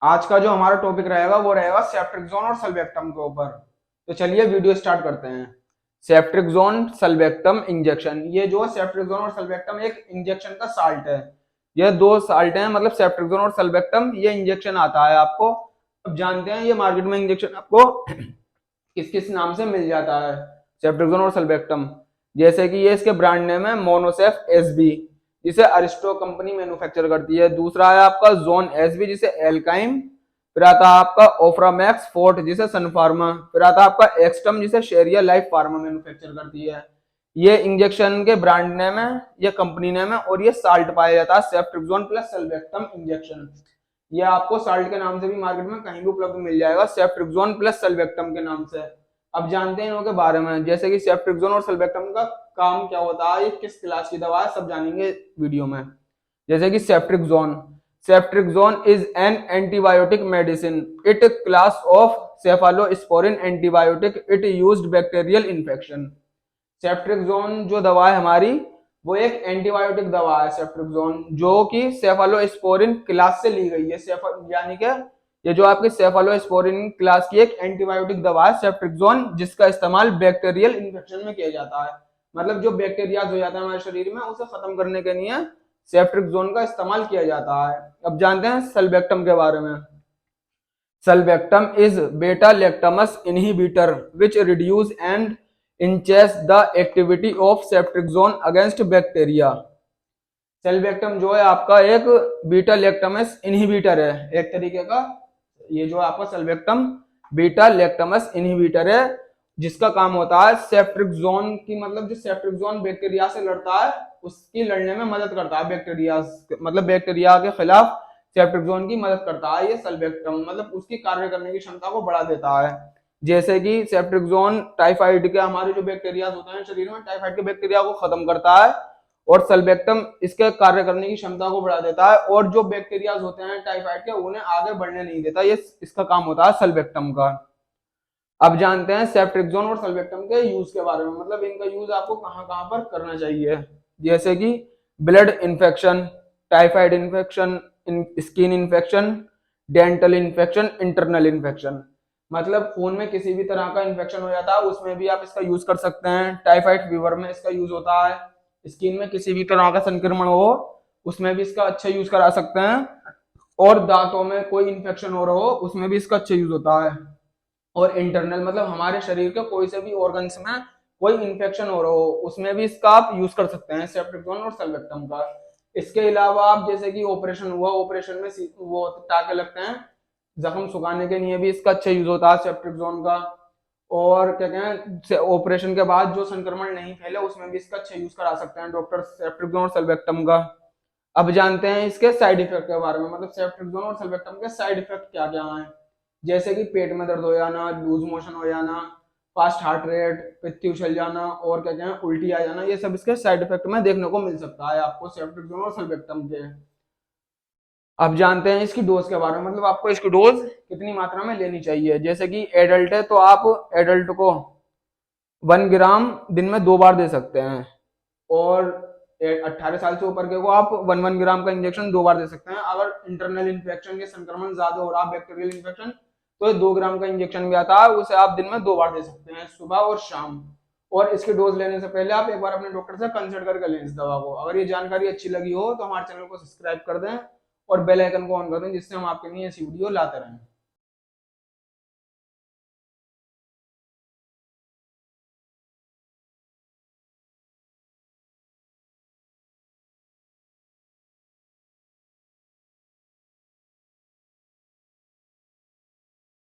आज का जो हमारा टॉपिक रहेगा वो रहेगा सेफ्ट्रिक्सोन और सल्बेक्टम के ऊपर। तो चलिए वीडियो स्टार्ट करते हैं। सेफ्ट्रिक्सोन सल्बेक्टम इंजेक्शन, ये जो सेफ्ट्रिक्सोन और सल्बेक्टम एक इंजेक्शन का साल्ट है। ये दो साल्ट हैं, मतलब सेफ्ट्रिक्सोन और सल्बेक्टम, ये इंजेक्शन आता है आपको। अब जानते हैं ये मार्केट में इंजेक्शन आपको किस किस नाम से मिल जाता है, सेफ्ट्रिक्सोन और सल्बेक्टम। जैसे कि ये इसके ब्रांड नेम है मोनोसेफ एसबी, जिसे अरिस्टो कंपनी मैन्युफैक्चर करती है। दूसरा है आपका जोन एसबी, जिसे एल्काइम। फिर आता है आपका ओफ्रामैक्स फोर्ट, जिसे सन फार्मा। फिर आता है आपका एक्सटम, जिसे शेरिया लाइफ फार्मा मैन्युफैक्चर करती है। ये इंजेक्शन के ब्रांड नेम है, ये कंपनी नेम है, और ये साल्ट पाया जाता है सेफ्ट्रिक्सोन प्लस सल्बेक्टम इंजेक्शन। ये आपको साल्ट के नाम से भी मार्केट में कहीं भी उपलब्ध मिल जाएगा, सेफ्ट्रिक्सोन प्लस सल्बेक्टम के नाम से। अब जानते हैं इनों के बारे में, जैसे कि सेफ्ट्रिक्सोन और सल्बेक्टम का काम क्या होता है, ये किस क्लास की दवा है, सब जानेंगे वीडियो में। जैसे कि ceftriaxone is an antibiotic medicine. It class of cephalosporin antibiotic. It used bacterial infection. Ceftriaxone जो दवा है हमारी, वो एक एंटीबायोटिक दवा है सेफ्ट्रिक्सोन, जो कि सेफालोस्पोरिन क्लास से ली गई है। यानी कि ये जो आपकी सेफालोस्पोरिन क्लास की एक एंटीबायोटिक दवा है सेफ्ट्रिक्सोन, जिसका इस्तेमाल बैक्टीरियल इन्फेक्शन में किया जाता है। मतलब जो बैक्टीरिया हो जाता है हमारे शरीर में, उसे खत्म करने के लिए सेफ्ट्रिक्सोन का इस्तेमाल किया जाता है। अब जानते हैं सल्बेक्टम के बारे में। Sulbactam is beta lactamase inhibitor which reduce and enhances the activity of ceftriaxone against bacteria. Sulbactam जो है आपका एक बीटा लैक्टमस इनहिबिटर है, एक तरीके का। ये जो आपका सल्बेक्टम बीटा लैक्टमस इनहिबिटर है, जिसका काम होता है सेफ्ट्रिक्सोन की, मतलब जो सेफ्ट्रिक्सोन बैक्टीरिया से लड़ता है उसकी लड़ने में मदद करता है। बैक्टीरिया, मतलब बैक्टीरिया के खिलाफ सेफ्ट्रिक्सोन की मदद करता है ये सल्बेक्टम, मतलब उसकी कार्य करने की क्षमता को बढ़ा देता है। जैसे कि सेफ्ट्रिक्सोन टाइफाइड के, हमारे जो बैक्टीरिया होते हैं शरीर में, टाइफाइड के बैक्टीरिया को खत्म करता है, और सल्बेक्टम इसके कार्य करने की क्षमता को बढ़ा देता है, और जो बैक्टीरिया होते हैं टाइफाइड के, उन्हें आगे बढ़ने नहीं देता। ये इसका काम होता है सल्बेक्टम का। अब जानते हैं सेफ्ट्रिक्सोन और सल्बेक्टम के यूज के बारे में, मतलब इनका यूज आपको कहां कहां पर करना चाहिए। जैसे कि blood infection, typhoid infection, skin infection, dental infection, internal infection. मतलब खून में किसी भी तरह का इन्फेक्शन हो जाता है, उसमें भी आप इसका यूज कर सकते हैं। टाइफाइड फीवर में इसका यूज होता है। स्किन में किसी भी तरह का संक्रमण हो, उसमें भी इसका अच्छा यूज करा सकते हैं। और दांतों में कोई इन्फेक्शन हो रहा हो, उसमें भी इसका अच्छा यूज होता है। और इंटरनल, मतलब हमारे शरीर के कोई से भी ऑर्गन्स में कोई इन्फेक्शन हो रहा हो, उसमें भी इसका आप यूज कर सकते हैं सेफ्ट्रिक्सोन और सल्बेक्टम का। इसके अलावा आप जैसे कि ऑपरेशन हुआ, ऑपरेशन में वो टाके लगते हैं, जख्म सुखाने के लिए भी इसका अच्छा यूज होता है सेफ्ट्रिक्सोन का। और क्या कहते हैं, ऑपरेशन के बाद जो संक्रमण नहीं फैले, उसमें भी इसका अच्छा यूज करा सकते हैं डॉक्टर सेफ्ट्रिक्सोन और सल्बेक्टम का। अब जानते हैं इसके साइड इफेक्ट के बारे में, मतलब सेफ्ट्रिक्सोन और सल्बेक्टम के साइड इफेक्ट क्या क्या हैं। जैसे कि पेट में दर्द हो जाना, लूज मोशन हो जाना, फास्ट हार्ट रेट, पित्ती उछल जाना, और क्या कहते हैं उल्टी आ जाना, ये सब इसके साइड इफेक्ट में देखने को मिल सकता है आपको सेफ्ट्रिक्सोन और सल्बेक्टम के। अब जानते हैं इसकी डोज के बारे में, मतलब आपको इसकी डोज कितनी मात्रा में लेनी चाहिए। जैसे कि एडल्ट है तो आप एडल्ट को 1 ग्राम दिन में 2 बार दे सकते हैं, और 18 साल से ऊपर के को आप 1 ग्राम का इंजेक्शन 2 बार दे सकते हैं। अगर इंटरनल इन्फेक्शन के संक्रमण ज्यादा हो रहा है, बैक्टीरियल इन्फेक्शन, तो 2 ग्राम का इंजेक्शन भी आता है, उसे आप दिन में 2 बार दे सकते हैं, सुबह और शाम। और इसकी डोज लेने से पहले आप एक बार अपने डॉक्टर से कंसल्ट करके लें इस दवा को। अगर ये जानकारी अच्छी लगी हो तो हमारे चैनल को सब्सक्राइब कर दें और बेल आइकन को ऑन कर दें, जिससे हम आपके लिए ऐसी वीडियो लाते रहें।